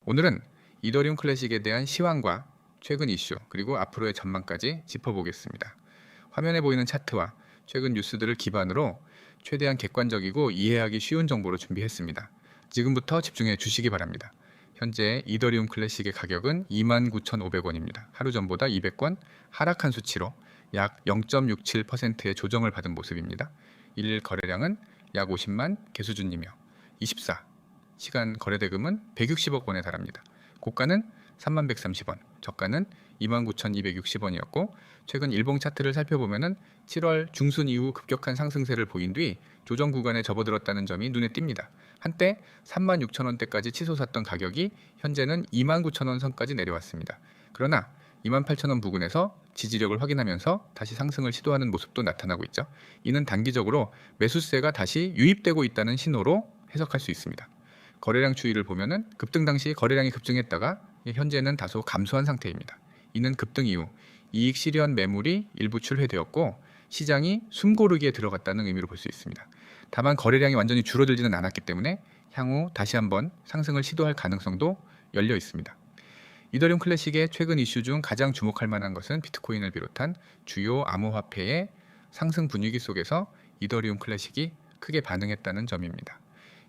오늘은 이더리움 클래식에 대한 시황과 최근 이슈 그리고 앞으로의 전망까지 짚어보겠습니다. 화면에 보이는 차트와 최근 뉴스들을 기반으로 최대한 객관적이고 이해하기 쉬운 정보로 준비했습니다. 지금부터 집중해 주시기 바랍니다. 현재 이더리움 클래식의 가격은 29,500원입니다. 하루 전보다 200원 하락한 수치로 약 0.67%의 조정을 받은 모습입니다. 일일 거래량은 약 50만 개수준이며 24시간 거래대금은 160억 원에 달합니다. 고가는 3130원, 저가는 29,260원이었고 최근 일봉 차트를 살펴보면 7월 중순 이후 급격한 상승세를 보인 뒤 조정 구간에 접어들었다는 점이 눈에 띕니다. 한때 36,000원대까지 치솟았던 가격이 현재는 29,000원 선까지 내려왔습니다. 그러나 28,000원 부근에서 지지력을 확인하면서 다시 상승을 시도하는 모습도 나타나고 있죠. 이는 단기적으로 매수세가 다시 유입되고 있다는 신호로 해석할 수 있습니다. 거래량 추이를 보면은 급등 당시 거래량이 급증했다가 현재는 다소 감소한 상태입니다. 이는 급등 이후 이익 실현 매물이 일부 출회되었고 시장이 숨고르기에 들어갔다는 의미로 볼 수 있습니다. 다만 거래량이 완전히 줄어들지는 않았기 때문에 향후 다시 한번 상승을 시도할 가능성도 열려 있습니다. 이더리움 클래식의 최근 이슈 중 가장 주목할 만한 것은 비트코인을 비롯한 주요 암호화폐의 상승 분위기 속에서 이더리움 클래식이 크게 반응했다는 점입니다.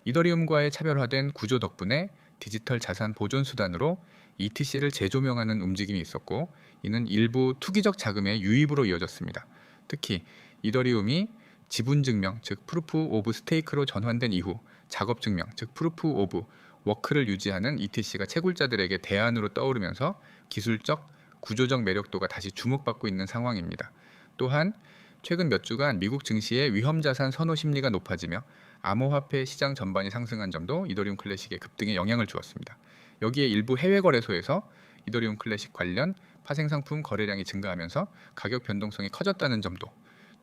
이더리움과의 차별화된 구조 덕분에 디지털 자산 보존 수단으로 ETC를 재조명하는 움직임이 있었고 이는 일부 투기적 자금의 유입으로 이어졌습니다. 특히 이더리움이 지분 증명, 즉 프루프 오브 스테이크로 전환된 이후 작업 증명, 즉 프루프 오브 워크를 유지하는 ETC가 채굴자들에게 대안으로 떠오르면서 기술적, 구조적 매력도가 다시 주목받고 있는 상황입니다. 또한 최근 몇 주간 미국 증시의 위험자산 선호 심리가 높아지며 암호화폐 시장 전반이 상승한 점도 이더리움 클래식의 급등에 영향을 주었습니다. 여기에 일부 해외 거래소에서 이더리움 클래식 관련 파생상품 거래량이 증가하면서 가격 변동성이 커졌다는 점도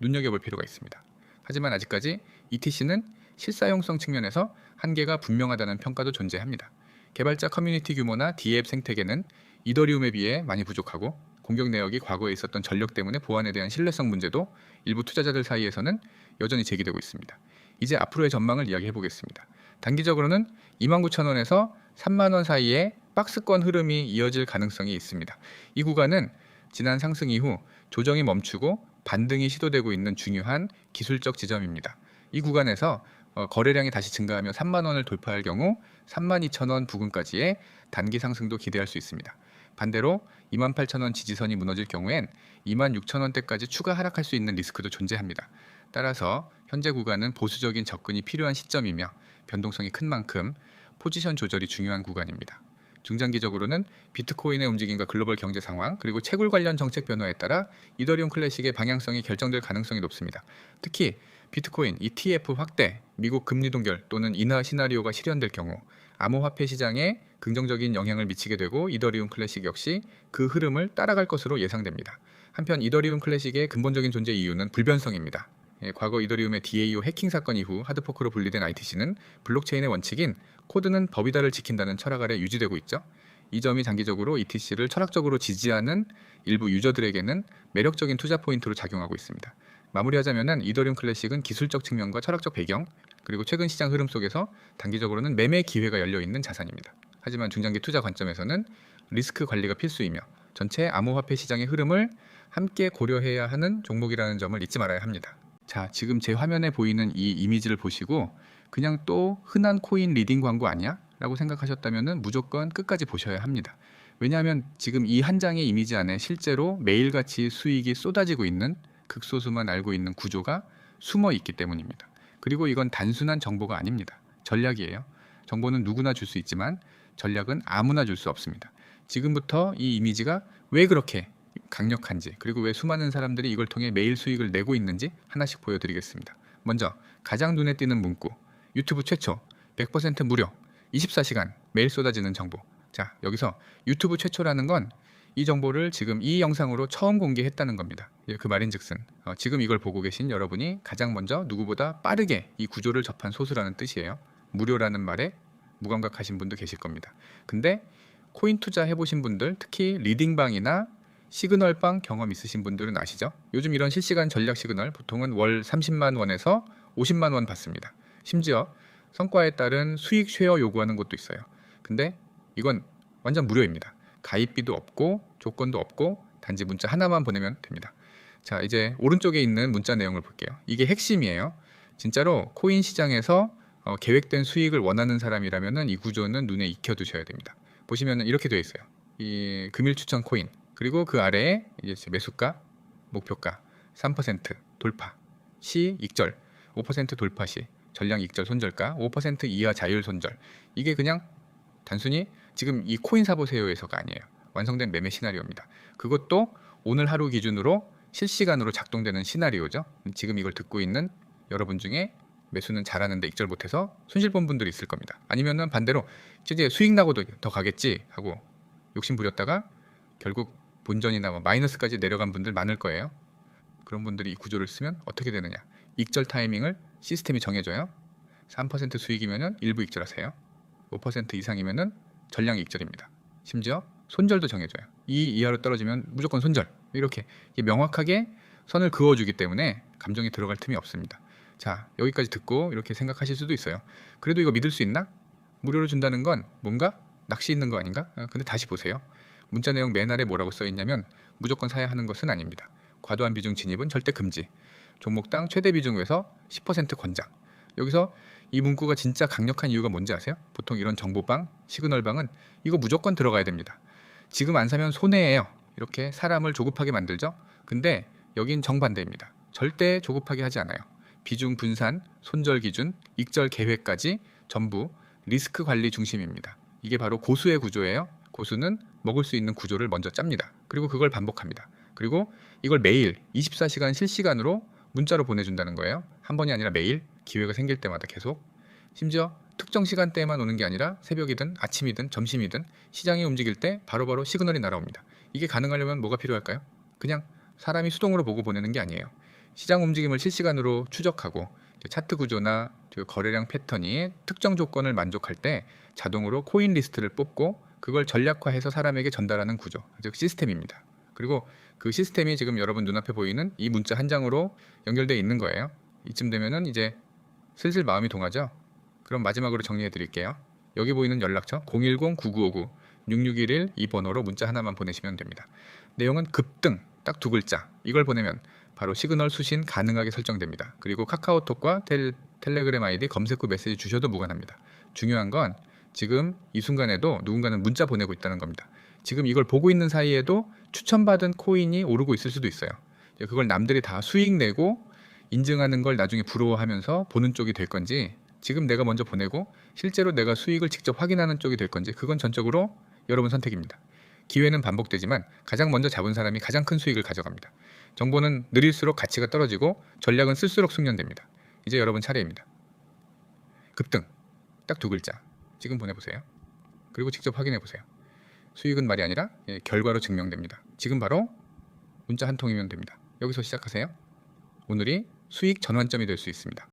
눈여겨볼 필요가 있습니다. 하지만 아직까지 ETC는 실사용성 측면에서 한계가 분명하다는 평가도 존재합니다. 개발자 커뮤니티 규모나 D앱 생태계는 이더리움에 비해 많이 부족하고 공격 내역이 과거에 있었던 전력 때문에 보안에 대한 신뢰성 문제도 일부 투자자들 사이에서는 여전히 제기되고 있습니다. 이제 앞으로의 전망을 이야기해 보겠습니다. 단기적으로는 29,000원에서 30,000원 사이에 박스권 흐름이 이어질 가능성이 있습니다. 이 구간은 지난 상승 이후 조정이 멈추고 반등이 시도되고 있는 중요한 기술적 지점입니다. 이 구간에서 거래량이 다시 증가하며 30,000원을 돌파할 경우 32,000원 부근까지의 단기 상승도 기대할 수 있습니다. 반대로 28,000원 지지선이 무너질 경우엔 26,000원대까지 추가 하락할 수 있는 리스크도 존재합니다. 따라서 현재 구간은 보수적인 접근이 필요한 시점이며 변동성이 큰 만큼 포지션 조절이 중요한 구간입니다. 중장기적으로는 비트코인의 움직임과 글로벌 경제 상황 그리고 채굴 관련 정책 변화에 따라 이더리움 클래식의 방향성이 결정될 가능성이 높습니다. 특히 비트코인 ETF 확대, 미국 금리 동결 또는 인하 시나리오가 실현될 경우 암호화폐 시장에 긍정적인 영향을 미치게 되고 이더리움 클래식 역시 그 흐름을 따라갈 것으로 예상됩니다. 한편 이더리움 클래식의 근본적인 존재 이유는 불변성입니다. 과거 이더리움의 DAO 해킹 사건 이후 하드포크로 분리된 ITC는 블록체인의 원칙인 코드는 법이다를 지킨다는 철학 아래 유지되고 있죠. 이 점이 장기적으로 ETC를 철학적으로 지지하는 일부 유저들에게는 매력적인 투자 포인트로 작용하고 있습니다. 마무리하자면 이더리움 클래식은 기술적 측면과 철학적 배경 그리고 최근 시장 흐름 속에서 단기적으로는 매매 기회가 열려있는 자산입니다. 하지만 중장기 투자 관점에서는 리스크 관리가 필수이며 전체 암호화폐 시장의 흐름을 함께 고려해야 하는 종목이라는 점을 잊지 말아야 합니다. 자, 지금 제 화면에 보이는 이 이미지를 보시고 그냥 또 흔한 코인 리딩 광고 아니야? 라고 생각하셨다면 무조건 끝까지 보셔야 합니다. 왜냐하면 지금 이 한 장의 이미지 안에 실제로 매일같이 수익이 쏟아지고 있는 극소수만 알고 있는 구조가 숨어 있기 때문입니다. 그리고 이건 단순한 정보가 아닙니다. 전략이에요. 정보는 누구나 줄 수 있지만 전략은 아무나 줄 수 없습니다. 지금부터 이 이미지가 왜 그렇게 강력한지 그리고 왜 수많은 사람들이 이걸 통해 매일 수익을 내고 있는지 하나씩 보여드리겠습니다. 먼저 가장 눈에 띄는 문구, 유튜브 최초 100% 무료 24시간 매일 쏟아지는 정보. 자, 여기서 유튜브 최초라는 건 이 정보를 지금 이 영상으로 처음 공개했다는 겁니다. 그 말인즉슨 지금 이걸 보고 계신 여러분이 가장 먼저 누구보다 빠르게 이 구조를 접한 소수라는 뜻이에요. 무료라는 말에 무감각하신 분도 계실 겁니다. 근데 코인 투자 해보신 분들, 특히 리딩방이나 시그널방 경험 있으신 분들은 아시죠? 요즘 이런 실시간 전략 시그널 보통은 월 30만 원에서 50만 원 받습니다. 심지어 성과에 따른 수익 쉐어 요구하는 곳도 있어요. 근데 이건 완전 무료입니다. 가입비도 없고 조건도 없고 단지 문자 하나만 보내면 됩니다. 자, 이제 오른쪽에 있는 문자 내용을 볼게요. 이게 핵심이에요. 진짜로 코인 시장에서 계획된 수익을 원하는 사람이라면 이 구조는 눈에 익혀두셔야 됩니다. 보시면 이렇게 되어 있어요. 이 금일 추천 코인, 그리고 그 아래에 이제 매수가, 목표가, 3% 돌파 시 익절, 5% 돌파 시 전량 익절 손절가, 5% 이하 자율 손절. 이게 그냥 단순히 지금 이 코인 사보세요에서가 아니에요. 완성된 매매 시나리오입니다. 그것도 오늘 하루 기준으로 실시간으로 작동되는 시나리오죠. 지금 이걸 듣고 있는 여러분 중에 매수는 잘하는데 익절 못해서 손실 본 분들이 있을 겁니다. 아니면은 반대로 이제 수익 나고도 더 가겠지 하고 욕심 부렸다가 결국 본전이나 마이너스까지 내려간 분들 많을 거예요. 그런 분들이 이 구조를 쓰면 어떻게 되느냐? 익절 타이밍을 시스템이 정해줘요. 3% 수익이면은 일부 익절하세요. 5% 이상이면은 전량 익절입니다. 심지어 손절도 정해줘요. 이 이하로 떨어지면 무조건 손절. 이렇게 명확하게 선을 그어주기 때문에 감정이 들어갈 틈이 없습니다. 자, 여기까지 듣고 이렇게 생각하실 수도 있어요. 그래도 이거 믿을 수 있나? 무료로 준다는 건 뭔가 낚시 있는 거 아닌가? 근데 다시 보세요. 문자 내용 맨 아래 뭐라고 써 있냐면 무조건 사야 하는 것은 아닙니다. 과도한 비중 진입은 절대 금지. 종목당 최대 비중에서 10% 권장. 여기서 이 문구가 진짜 강력한 이유가 뭔지 아세요? 보통 이런 정보방, 시그널방은 이거 무조건 들어가야 됩니다. 지금 안 사면 손해예요. 이렇게 사람을 조급하게 만들죠. 근데 여긴 정반대입니다. 절대 조급하게 하지 않아요. 비중 분산, 손절 기준, 익절 계획까지 전부 리스크 관리 중심입니다. 이게 바로 고수의 구조예요. 고수는 먹을 수 있는 구조를 먼저 짭니다. 그리고 그걸 반복합니다. 그리고 이걸 매일 24시간 실시간으로 문자로 보내준다는 거예요. 한 번이 아니라 매일 기회가 생길 때마다 계속. 심지어 특정 시간대에만 오는 게 아니라 새벽이든 아침이든 점심이든 시장이 움직일 때 바로바로 시그널이 날아옵니다. 이게 가능하려면 뭐가 필요할까요? 그냥 사람이 수동으로 보고 보내는 게 아니에요. 시장 움직임을 실시간으로 추적하고 차트 구조나 거래량 패턴이 특정 조건을 만족할 때 자동으로 코인 리스트를 뽑고 그걸 전략화해서 사람에게 전달하는 구조, 즉 시스템입니다. 그리고 그 시스템이 지금 여러분 눈앞에 보이는 이 문자 한 장으로 연결되어 있는 거예요. 이쯤 되면은 이제 슬슬 마음이 동하죠. 그럼 마지막으로 정리해 드릴게요. 여기 보이는 연락처 010-9959-6611 이 번호로 문자 하나만 보내시면 됩니다. 내용은 급등 딱 두 글자. 이걸 보내면 바로 시그널 수신 가능하게 설정됩니다. 그리고 카카오톡과 텔레그램 아이디 검색 후 메시지 주셔도 무관합니다. 중요한 건 지금 이 순간에도 누군가는 문자 보내고 있다는 겁니다. 지금 이걸 보고 있는 사이에도 추천받은 코인이 오르고 있을 수도 있어요. 그걸 남들이 다 수익 내고 인증하는 걸 나중에 부러워하면서 보는 쪽이 될 건지, 지금 내가 먼저 보내고 실제로 내가 수익을 직접 확인하는 쪽이 될 건지, 그건 전적으로 여러분 선택입니다. 기회는 반복되지만 가장 먼저 잡은 사람이 가장 큰 수익을 가져갑니다. 정보는 느릴수록 가치가 떨어지고 전략은 쓸수록 숙련됩니다. 이제 여러분 차례입니다. 급등 딱 두 글자 지금 보내보세요. 그리고 직접 확인해보세요. 수익은 말이 아니라 결과로 증명됩니다. 지금 바로 문자 한 통이면 됩니다. 여기서 시작하세요. 오늘이 수익 전환점이 될 수 있습니다.